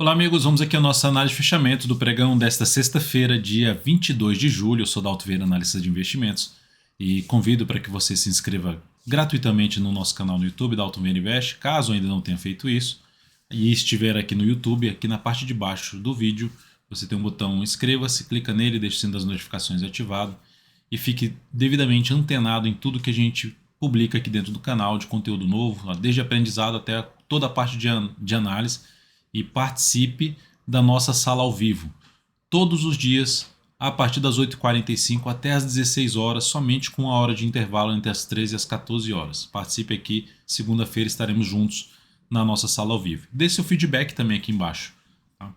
Olá amigos, vamos aqui a nossa análise de fechamento do pregão desta sexta-feira, dia 22 de julho. Eu sou Dalto Vieira, analista de investimentos, e convido para que você se inscreva gratuitamente no nosso canal no YouTube, Dalto Vieira Invest, caso ainda não tenha feito isso, e estiver aqui no YouTube, aqui na parte de baixo do vídeo, você tem um botão inscreva-se, clica nele, deixe o sino das notificações ativado e fique devidamente antenado em tudo que a gente publica aqui dentro do canal de conteúdo novo, desde aprendizado até toda a parte de análise. E participe da nossa sala ao vivo, todos os dias, a partir das 8h45 até as 16 horas, somente com uma hora de intervalo entre as 13 e as 14 horas. Participe aqui, segunda-feira estaremos juntos na nossa sala ao vivo. Dê seu feedback também aqui embaixo. Tá?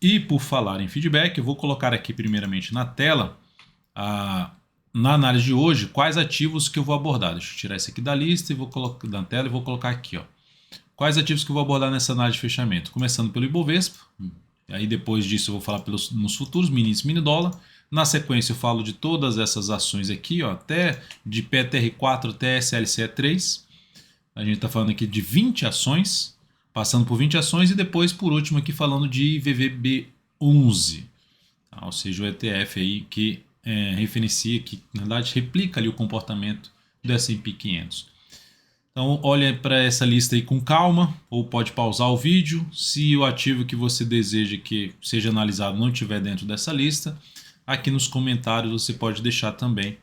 E por falar em feedback, eu vou colocar aqui primeiramente na tela, na análise de hoje, quais ativos que eu vou abordar. Deixa eu tirar esse aqui da lista e vou colocar na tela e vou colocar aqui, ó. Quais ativos que eu vou abordar nessa análise de fechamento? Começando pelo Ibovespa, aí depois disso eu vou falar nos futuros, mini índice, mini dólar. Na sequência eu falo de todas essas ações aqui, ó, até de PTR4 até SLCE3. A gente está falando aqui de 20 ações, passando por 20 ações, e depois por último aqui falando de VVB11, tá? Ou seja, o ETF aí que referencia, que na verdade replica ali o comportamento do S&P 500. Então olhe para essa lista aí com calma, ou pode pausar o vídeo. Se o ativo que você deseja que seja analisado não estiver dentro dessa lista, aqui nos comentários você pode deixar também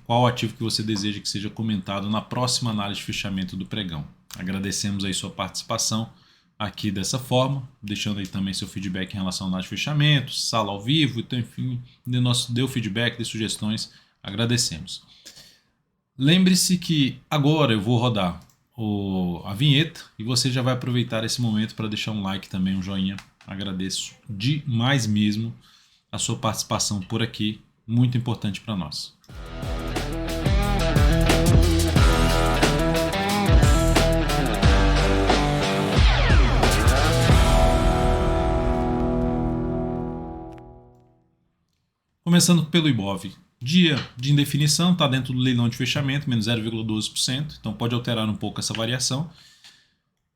qual ativo que você deseja que seja comentado na próxima análise de fechamento do pregão. Agradecemos aí sua participação aqui dessa forma, deixando aí também seu feedback em relação à análise de fechamento, sala ao vivo, então enfim, dê o feedback, dê sugestões, agradecemos. Lembre-se que agora eu vou rodar a vinheta e você já vai aproveitar esse momento para deixar um like também, um joinha. Agradeço demais mesmo a sua participação por aqui, muito importante para nós. Começando pelo Ibov. Dia de indefinição, está dentro do leilão de fechamento, menos 0,12%, então pode alterar um pouco essa variação.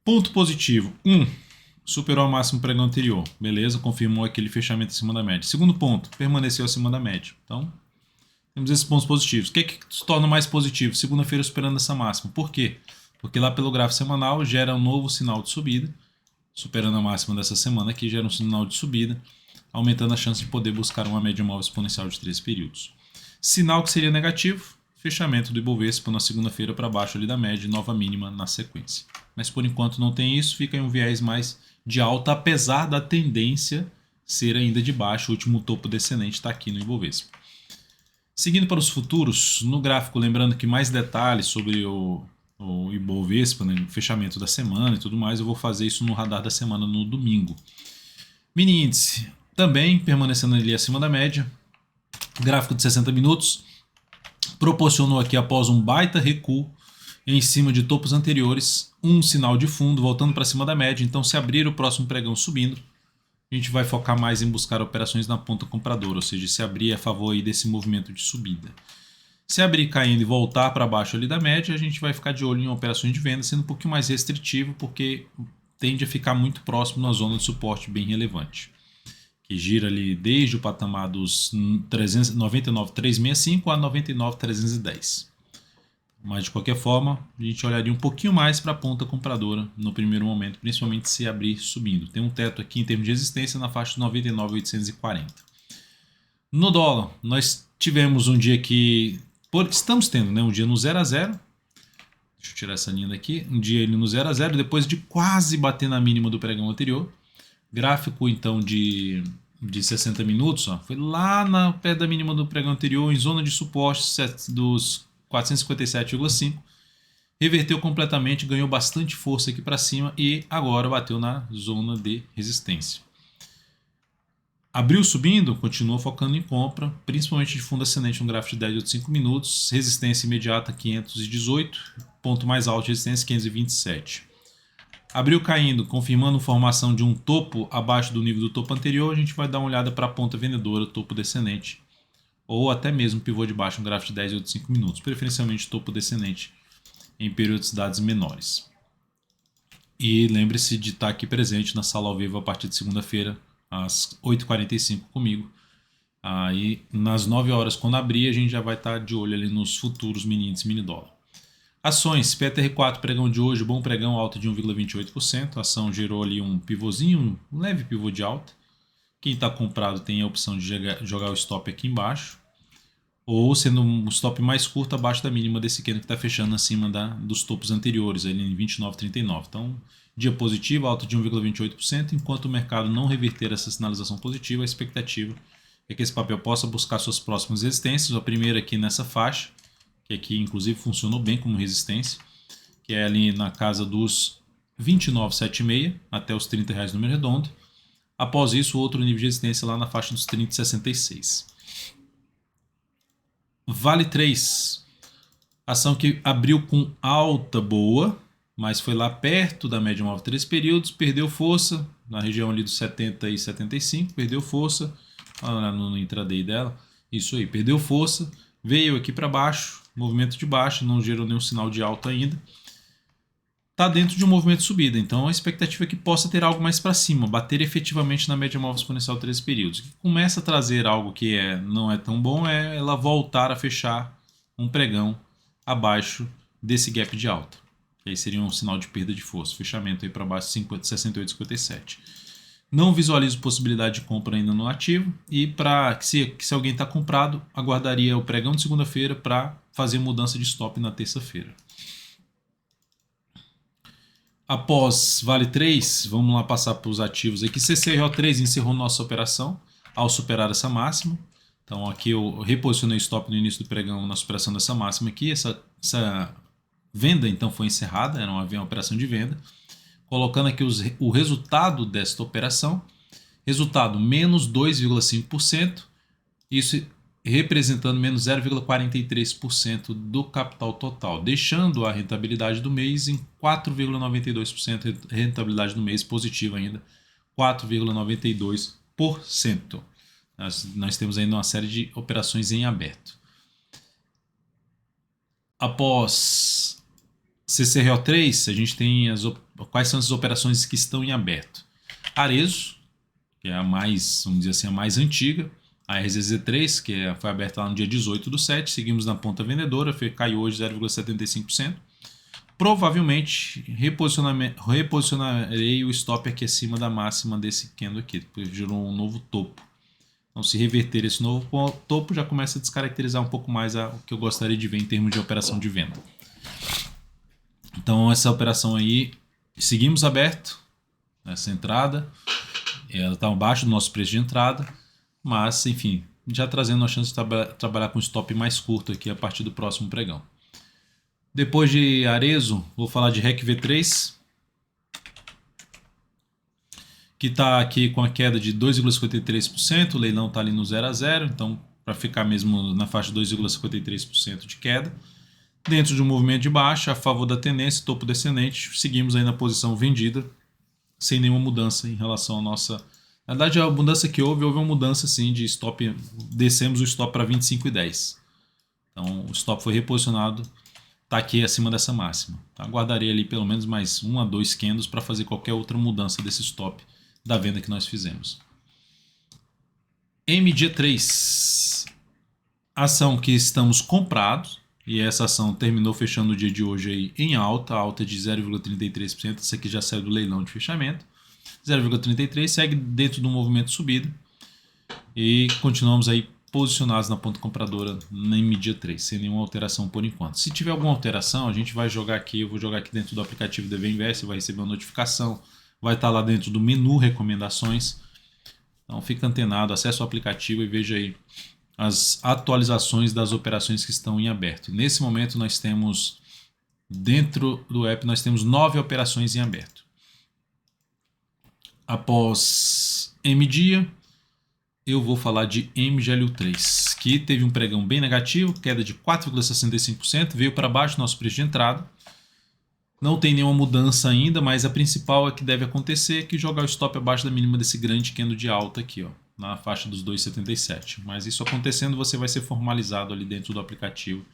Ponto positivo, superou a máxima pregão anterior, beleza, confirmou aquele fechamento acima da média. Segundo ponto, permaneceu acima da média. Então, temos esses pontos positivos. O que se torna mais positivo? Segunda-feira superando essa máxima. Por quê? Porque lá pelo gráfico semanal gera um novo sinal de subida, superando a máxima dessa semana aqui, gera um sinal de subida, aumentando a chance de poder buscar uma média móvel exponencial de 3 períodos. Sinal que seria negativo, fechamento do Ibovespa na segunda-feira para baixo ali da média, nova mínima na sequência. Mas por enquanto não tem isso, fica em um viés mais de alta, apesar da tendência ser ainda de baixo. O último topo descendente está aqui no Ibovespa. Seguindo para os futuros, no gráfico, lembrando que mais detalhes sobre o Ibovespa, né, o fechamento da semana e tudo mais, eu vou fazer isso no radar da semana no domingo. Mini índice também permanecendo ali acima da média. Gráfico de 60 minutos proporcionou aqui, após um baita recuo em cima de topos anteriores, um sinal de fundo voltando para cima da média. Então, se abrir o próximo pregão subindo, a gente vai focar mais em buscar operações na ponta compradora, ou seja, se abrir a favor aí desse movimento de subida. Se abrir caindo e voltar para baixo ali da média, a gente vai ficar de olho em operações de venda, sendo um pouquinho mais restritivo, porque tende a ficar muito próximo na zona de suporte bem relevante, que gira ali desde o patamar dos 99.365 a 99.310. Mas de qualquer forma, a gente olharia um pouquinho mais para a ponta compradora no primeiro momento, principalmente se abrir subindo. Tem um teto aqui em termos de resistência na faixa de 99.840. No dólar, nós tivemos um dia que estamos tendo, né, um dia no 0 a 0. Deixa eu tirar essa linha daqui. Um dia ele no 0 a 0 depois de quase bater na mínima do pregão anterior. Gráfico então de 60 minutos, ó, foi lá perto da mínima do pregão anterior, em zona de suporte dos 457,5. Reverteu completamente, ganhou bastante força aqui para cima e agora bateu na zona de resistência. Abriu subindo, continuou focando em compra, principalmente de fundo ascendente no gráfico de 10 ou 5 minutos. Resistência imediata 518, ponto mais alto de resistência 527. Abriu caindo, confirmando formação de um topo abaixo do nível do topo anterior. A gente vai dar uma olhada para a ponta vendedora, topo descendente, ou até mesmo pivô de baixo no gráfico de 10 ou 5 minutos, preferencialmente topo descendente em periodicidades menores. E lembre-se de estar aqui presente na sala ao vivo a partir de segunda-feira, às 8h45 comigo. Aí, nas 9 horas, quando abrir, a gente já vai estar de olho ali nos futuros mini índice mini dólar. Ações, PTR4, pregão de hoje, bom pregão, alta de 1,28%. A ação gerou ali um pivôzinho, um leve pivô de alta. Quem está comprado tem a opção de jogar o stop aqui embaixo, ou sendo um stop mais curto abaixo da mínima desse candle que está fechando acima dos topos anteriores, ali em 29,39. Então, dia positivo, alta de 1,28%, enquanto o mercado não reverter essa sinalização positiva, a expectativa é que esse papel possa buscar suas próximas resistências. A primeira aqui nessa faixa, que aqui inclusive funcionou bem como resistência, que é ali na casa dos 29,76 até os R$ 30 número redondo. Após isso, outro nível de resistência lá na faixa dos 30,66. Vale 3, ação que abriu com alta boa, mas foi lá perto da média móvel 3 períodos, perdeu força na região ali dos 70 e 75, perdeu força no intraday dela, isso aí, perdeu força, veio aqui para baixo, movimento de baixa, não gerou nenhum sinal de alta ainda. Está dentro de um movimento de subida, então a expectativa é que possa ter algo mais para cima, bater efetivamente na média móvel exponencial 3 períodos. O que começa a trazer algo que não é tão bom é ela voltar a fechar um pregão abaixo desse gap de alta. Aí seria um sinal de perda de força, fechamento aí para baixo de 68,57. Não visualizo possibilidade de compra ainda no ativo e se alguém está comprado, aguardaria o pregão de segunda-feira para fazer mudança de stop na terça-feira. Após Vale 3, vamos lá passar para os ativos aqui. CCRO3 encerrou nossa operação ao superar essa máxima. Então aqui eu reposicionei o stop no início do pregão na superação dessa máxima aqui. Essa venda então foi encerrada, era uma operação de venda. Colocando aqui o resultado desta operação. Resultado menos 2,5%. Isso representando menos 0,43% do capital total, deixando a rentabilidade do mês em 4,92%, rentabilidade do mês positiva ainda, 4,92%. Nós temos ainda uma série de operações em aberto. Após CCRO3, a gente tem quais são as operações que estão em aberto. Arezzo, que é a mais, vamos dizer assim, a mais antiga. A RZZ3, que foi aberta lá no dia 18/7, seguimos na ponta vendedora, caiu hoje 0,75%. Provavelmente reposicionarei o stop aqui acima da máxima desse candle aqui, porque gerou um novo topo. Então, se reverter esse novo topo, já começa a descaracterizar um pouco mais o que eu gostaria de ver em termos de operação de venda. Então, essa operação aí, seguimos aberto, essa entrada, ela está abaixo do nosso preço de entrada. Mas, enfim, já trazendo a chance de trabalhar com stop mais curto aqui a partir do próximo pregão. Depois de Arezzo, vou falar de REC V3, que está aqui com a queda de 2,53%, o leilão está ali no 0 a 0, então para ficar mesmo na faixa de 2,53% de queda. Dentro de um movimento de baixa, a favor da tendência, topo descendente, seguimos aí na posição vendida, sem nenhuma mudança em relação à nossa... Na verdade, a mudança que houve uma mudança sim de stop, descemos o stop para 25,10. Então o stop foi reposicionado, está aqui acima dessa máxima. Aguardarei ali pelo menos mais 1 a 2 candles para fazer qualquer outra mudança desse stop da venda que nós fizemos. MG3, ação que estamos comprados, e essa ação terminou fechando o dia de hoje aí em alta de 0,33%, essa aqui já saiu do leilão de fechamento. 0,33, segue dentro do movimento de subida e continuamos aí posicionados na ponta compradora na MG3, sem nenhuma alteração por enquanto. Se tiver alguma alteração, a gente vai jogar aqui, eu vou jogar aqui dentro do aplicativo DV Invest, vai receber uma notificação, vai estar lá dentro do menu recomendações. Então fica antenado, acesse o aplicativo e veja aí as atualizações das operações que estão em aberto. Nesse momento nós temos, dentro do app, nós temos 9 operações em aberto. Após MDia, eu vou falar de MGLU3, que teve um pregão bem negativo, queda de 4,65%, veio para baixo nosso preço de entrada. Não tem nenhuma mudança ainda, mas a principal é que deve acontecer é que jogar o stop abaixo da mínima desse grande candle de alta aqui, ó, na faixa dos 2,77. Mas isso acontecendo, você vai ser formalizado ali dentro do aplicativo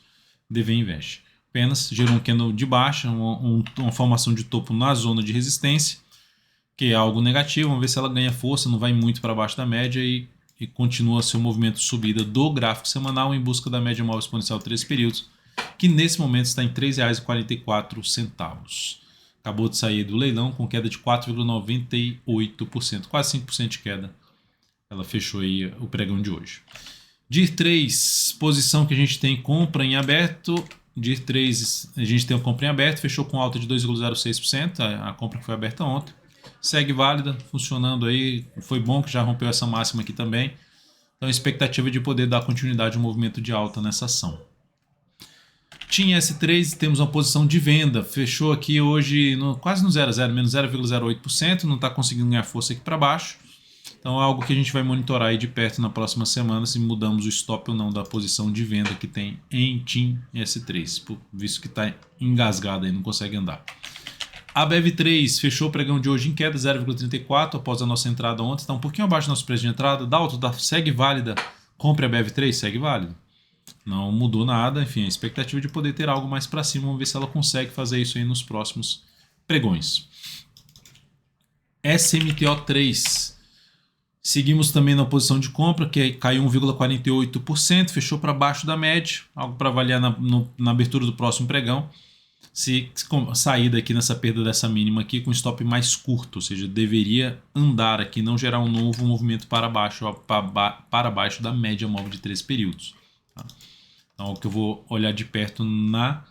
DV Invest. apenas gerou um candle de baixa, uma formação de topo na zona de resistência, que é algo negativo. Vamos ver se ela ganha força, não vai muito para baixo da média e continua seu movimento de subida do gráfico semanal em busca da média móvel exponencial 3 períodos, que nesse momento está em R$ 3,44. Acabou de sair do leilão com queda de 4,98%, quase 5% de queda. Ela fechou aí o pregão de hoje. DIR 3, posição que a gente tem compra em aberto. DIR 3, a gente tem uma compra em aberto, fechou com alta de 2,06%, a compra que foi aberta ontem. Segue válida, funcionando aí. Foi bom que já rompeu essa máxima aqui também. Então, expectativa de poder dar continuidade ao movimento de alta nessa ação. TIM S3, temos uma posição de venda. Fechou aqui hoje quase no 0 a 0, menos 0,08%. Não está conseguindo ganhar força aqui para baixo. Então, é algo que a gente vai monitorar aí de perto na próxima semana, se mudamos o stop ou não da posição de venda que tem em TIM S3, visto que está engasgado aí, não consegue andar. A BEV3 fechou o pregão de hoje em queda, 0,34 após a nossa entrada ontem. Está um pouquinho abaixo do nosso preço de entrada. Dalton, segue válida. Compre a BEV3, segue válida. Não mudou nada. Enfim, a expectativa de poder ter algo mais para cima. Vamos ver se ela consegue fazer isso aí nos próximos pregões. SMTO3. Seguimos também na posição de compra, que caiu 1,48%. Fechou para baixo da média. Algo para avaliar na abertura do próximo pregão. Se sair daqui nessa perda dessa mínima aqui com stop mais curto, ou seja, deveria andar aqui, não gerar um novo movimento para baixo da média móvel de 3 períodos. Tá? Então, é o que eu vou olhar de perto na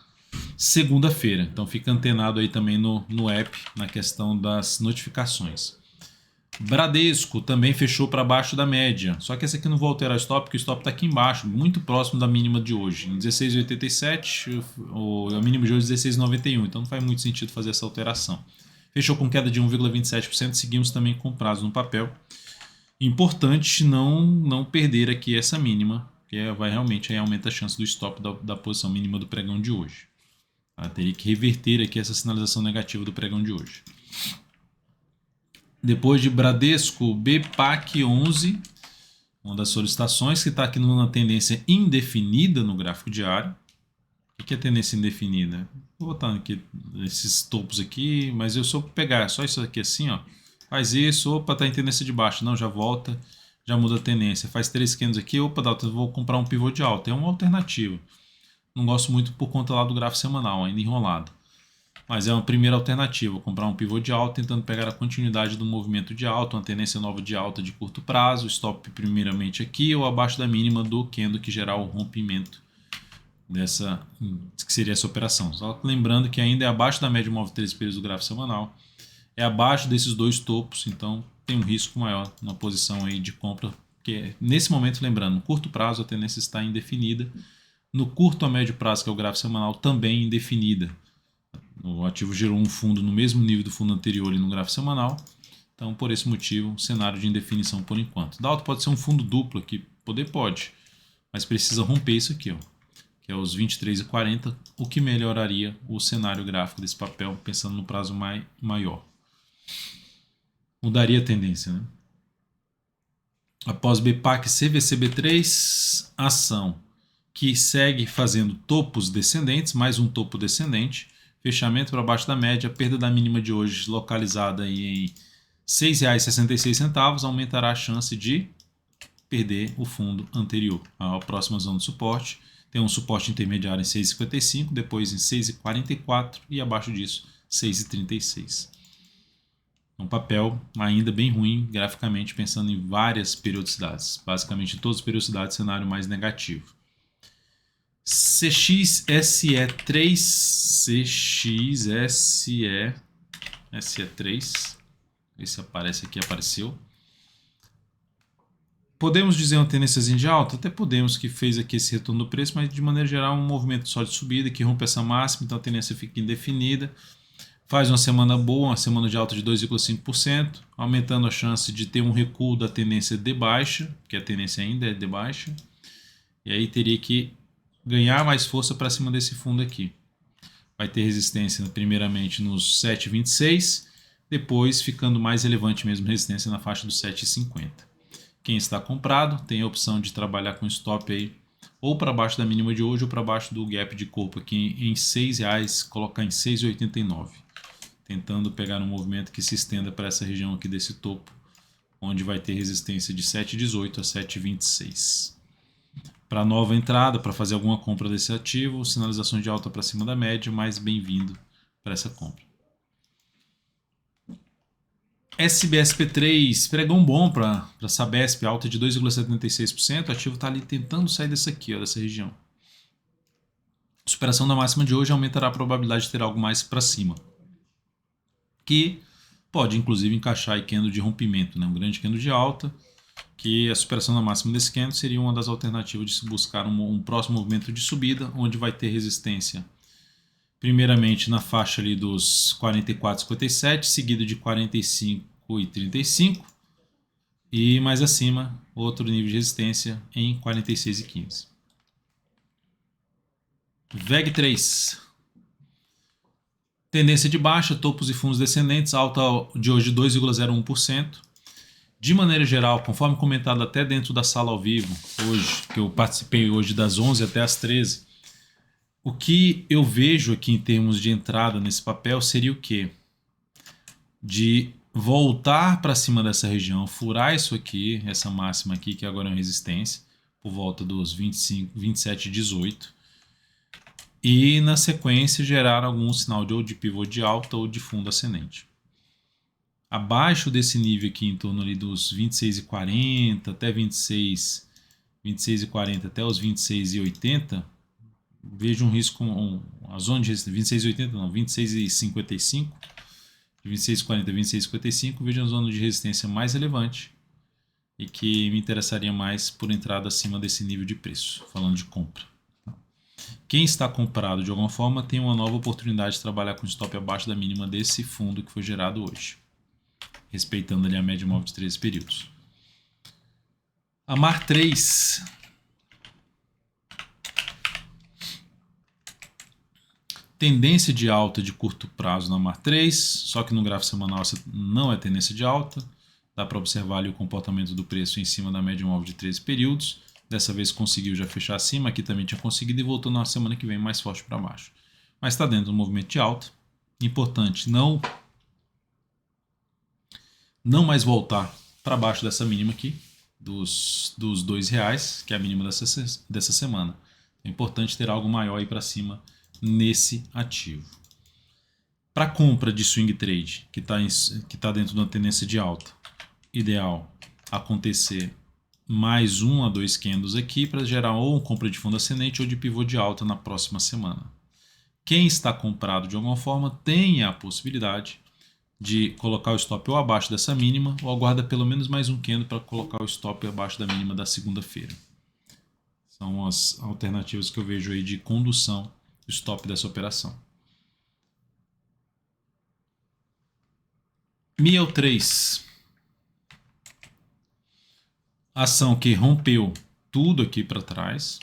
segunda-feira. Então, fica antenado aí também no app, na questão das notificações. Bradesco também fechou para baixo da média, só que esse aqui não vou alterar o stop, porque o stop está aqui embaixo, muito próximo da mínima de hoje, em 16,87, o mínimo de hoje é 16,91, então não faz muito sentido fazer essa alteração. Fechou com queda de 1,27%, seguimos também com prazo no papel. Importante não perder aqui essa mínima, que vai realmente aí aumenta a chance do stop da posição mínima do pregão de hoje. Teria que reverter aqui essa sinalização negativa do pregão de hoje. Depois de Bradesco, BPAC 11, uma das solicitações que está aqui numa tendência indefinida no gráfico diário. O que é tendência indefinida? Vou botar aqui esses topos aqui, mas eu só pegar só isso aqui assim, ó, faz isso, opa, está em tendência de baixa, não, já volta, já muda a tendência. Faz 3 candles aqui, opa, vou comprar um pivô de alta. É uma alternativa. Não gosto muito por conta lá do gráfico semanal, ainda enrolado. Mas é uma primeira alternativa, comprar um pivô de alta tentando pegar a continuidade do movimento de alta, uma tendência nova de alta de curto prazo, stop primeiramente aqui ou abaixo da mínima do candle que gerar o rompimento dessa, que seria essa operação. Só lembrando que ainda é abaixo da média móvel 3 períodos do gráfico semanal, é abaixo desses dois topos, então tem um risco maior na posição aí de compra, que nesse momento, lembrando, no curto prazo a tendência está indefinida, no curto a médio prazo, que é o gráfico semanal, também indefinida. O ativo gerou um fundo no mesmo nível do fundo anterior e no gráfico semanal. Então, por esse motivo, cenário de indefinição por enquanto. Dalton pode ser um fundo duplo aqui, pode, mas precisa romper isso aqui, ó, que é os 23,40, o que melhoraria o cenário gráfico desse papel, pensando no prazo maior. Mudaria a tendência, né? Após BPAC CVCB3, ação que segue fazendo topos descendentes, mais um topo descendente. Fechamento para baixo da média, perda da mínima de hoje localizada aí em R$ 6,66, aumentará a chance de perder o fundo anterior. A próxima zona de suporte tem um suporte intermediário em 6,55, depois em 6,44 e abaixo disso 6,36. Um papel ainda bem ruim graficamente, pensando em várias periodicidades, basicamente em todas as periodicidades, cenário mais negativo. CXSE3, SE3, esse aparece aqui, apareceu. Podemos dizer uma tendência de alta? Até podemos, que fez aqui esse retorno do preço, mas de maneira geral um movimento só de subida que rompe essa máxima, então a tendência fica indefinida. Faz uma semana boa, uma semana de alta de 2,5%, aumentando a chance de ter um recuo da tendência de baixa, que a tendência ainda é de baixa, e aí teria que ganhar mais força para cima desse fundo aqui. Vai ter resistência primeiramente nos 7,26, depois ficando mais relevante mesmo resistência na faixa dos 7,50. Quem está comprado tem a opção de trabalhar com stop aí ou para baixo da mínima de hoje ou para baixo do gap de corpo aqui em R$6, colocar em 6,89, tentando pegar um movimento que se estenda para essa região aqui desse topo, onde vai ter resistência de 7,18 a 7,26. Para nova entrada, para fazer alguma compra desse ativo, sinalizações de alta para cima da média, mais bem-vindo para essa compra. SBSP3, pregão bom para Sabesp, alta de 2,76%. O ativo está ali tentando sair dessa aqui, ó, dessa região. Superação da máxima de hoje aumentará a probabilidade de ter algo mais para cima, que pode inclusive encaixar em candle de rompimento, né? Um grande candle de alta, que a superação da máxima desse candle seria uma das alternativas de se buscar um próximo movimento de subida, onde vai ter resistência primeiramente na faixa ali dos 44,57, seguido de 45,35 e mais acima outro nível de resistência em 46,15. VEG3, tendência de baixa, topos e fundos descendentes, alta de hoje de 2,01%. De maneira geral, conforme comentado até dentro da sala ao vivo, hoje, que eu participei hoje das 11 até as 13, o que eu vejo aqui em termos de entrada nesse papel seria o quê? De voltar para cima dessa região, furar isso aqui, essa máxima aqui, que agora é uma resistência, por volta dos 25, 27,18, e na sequência gerar algum sinal ou de pivô de alta ou de fundo ascendente. Abaixo desse nível aqui, em torno ali dos 26,40 até 26,40 até os 26,80, vejo um risco, a zona de resistência, 26,80 não, 26,55, de 26,40 a 26,55, vejo uma zona de resistência mais relevante e que me interessaria mais por entrada acima desse nível de preço, falando de compra. Quem está comprado de alguma forma tem uma nova oportunidade de trabalhar com stop abaixo da mínima desse fundo que foi gerado hoje, respeitando ali a média móvel de 13 períodos. A MAR 3, tendência de alta de curto prazo na MAR 3, só que no gráfico semanal não é tendência de alta. Dá para observar ali o comportamento do preço em cima da média móvel de 13 períodos. Dessa vez conseguiu já fechar acima, aqui também tinha conseguido e voltou na semana que vem mais forte para baixo. Mas está dentro do movimento de alta. Importante não mais voltar para baixo dessa mínima aqui, dos R$2, que é a mínima dessa semana. É importante ter algo maior aí para cima nesse ativo. Para compra de swing trade, que tá dentro de uma tendência de alta, ideal acontecer mais 1 a 2 candles aqui para gerar ou compra de fundo ascendente ou de pivô de alta na próxima semana. Quem está comprado de alguma forma tem a possibilidade de colocar o stop ou abaixo dessa mínima ou aguarda pelo menos mais um candle para colocar o stop abaixo da mínima da segunda-feira. São as alternativas que eu vejo aí de condução do stop dessa operação. Miel 3. Ação que rompeu tudo aqui para trás.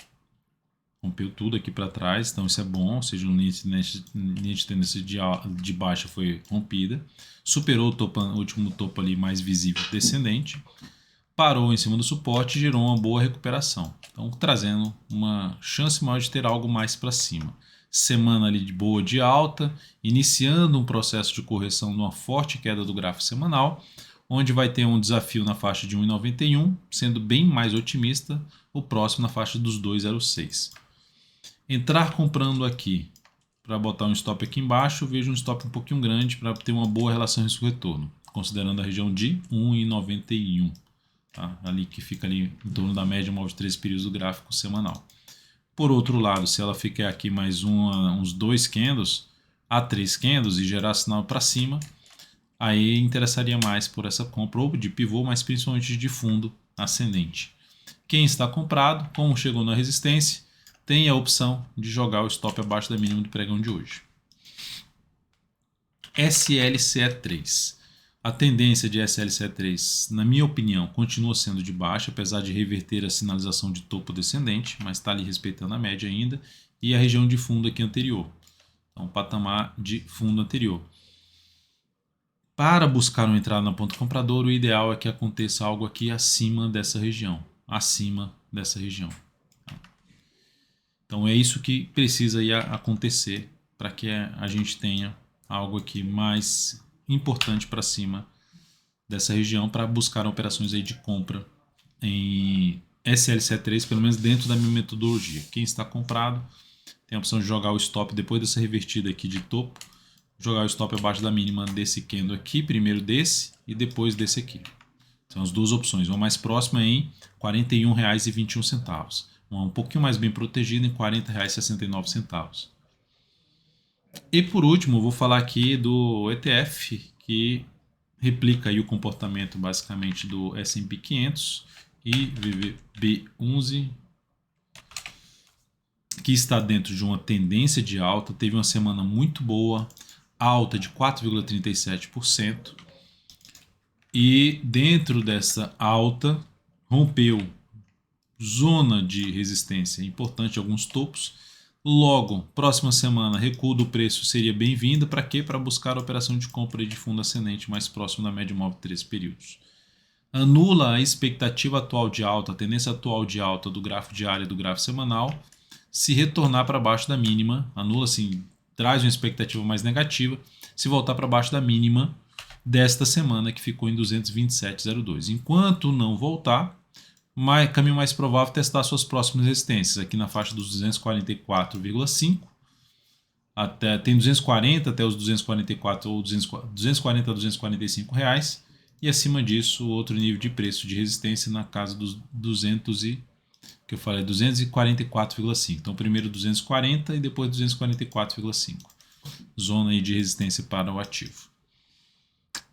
Então isso é bom, ou seja, a linha de tendência de baixa foi rompida. Superou o último topo ali mais visível descendente. Parou em cima do suporte e gerou uma boa recuperação. Então trazendo uma chance maior de ter algo mais para cima. Semana ali de boa de alta, iniciando um processo de correção de uma forte queda do gráfico semanal, onde vai ter um desafio na faixa de 1,91, sendo bem mais otimista, o próximo na faixa dos 2,06. Entrar comprando aqui, para botar um stop aqui embaixo, eu vejo um stop um pouquinho grande para ter uma boa relação risco-retorno, considerando a região de 1,91, tá? Ali que fica ali em torno da média móvel de 13 períodos do gráfico semanal. Por outro lado, se ela ficar aqui mais uns 2 candles a 3 candles e gerar sinal para cima, aí interessaria mais por essa compra ou de pivô, mas principalmente de fundo ascendente. Quem está comprado, como chegou na resistência, tem a opção de jogar o stop abaixo da mínima do pregão de hoje. SLCE3. A tendência de SLCE3, na minha opinião, continua sendo de baixa, apesar de reverter a sinalização de topo descendente, mas está ali respeitando a média ainda, e a região de fundo aqui anterior. Então, patamar de fundo anterior. Para buscar uma entrada na ponta compradora, o ideal é que aconteça algo aqui acima dessa região. Então é isso que precisa ir acontecer para que a gente tenha algo aqui mais importante para cima dessa região para buscar operações aí de compra em SLC3, pelo menos dentro da minha metodologia. Quem está comprado tem a opção de jogar o stop depois dessa revertida aqui de topo, jogar o stop abaixo da mínima desse candle aqui, primeiro desse e depois desse aqui. São as duas opções, uma mais próxima em R$ 41,21, uma um pouquinho mais bem protegida em R$ 40,69. E por último, vou falar aqui do ETF, que replica aí o comportamento basicamente do S&P 500 e VVB11, que está dentro de uma tendência de alta, teve uma semana muito boa, alta de 4,37%, e dentro dessa alta rompeu zona de resistência importante, alguns topos. Logo, próxima semana, recuo do preço seria bem-vindo. Para quê? Para buscar a operação de compra de fundo ascendente mais próximo da média móvel de 3 períodos. Anula a expectativa atual de alta, a tendência atual de alta do gráfico diário e do gráfico semanal. Se retornar para baixo da mínima, anula assim, traz uma expectativa mais negativa. Se voltar para baixo da mínima desta semana, que ficou em 227,02. Enquanto não voltar, caminho mais provável é testar suas próximas resistências aqui na faixa dos 244,5 até, tem 240 até os 244 ou 240 a 245 reais, e acima disso outro nível de preço de resistência na casa dos 244,5. Então primeiro 240 e depois 244,5, zona aí de resistência para o ativo.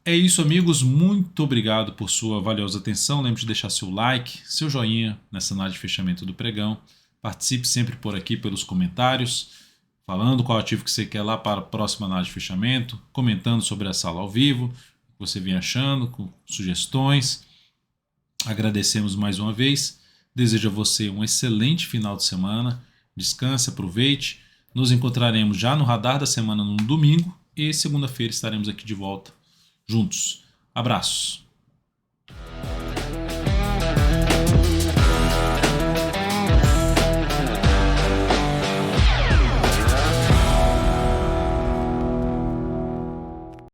É isso, amigos. Muito obrigado por sua valiosa atenção. Lembre de deixar seu like, seu joinha nessa análise de fechamento do pregão. Participe sempre por aqui pelos comentários, falando qual ativo que você quer lá para a próxima análise de fechamento, comentando sobre a sala ao vivo, o que você vem achando, com sugestões. Agradecemos mais uma vez. Desejo a você um excelente final de semana. Descanse, aproveite. Nos encontraremos já no radar da semana no domingo e segunda-feira estaremos aqui de volta juntos. Abraços.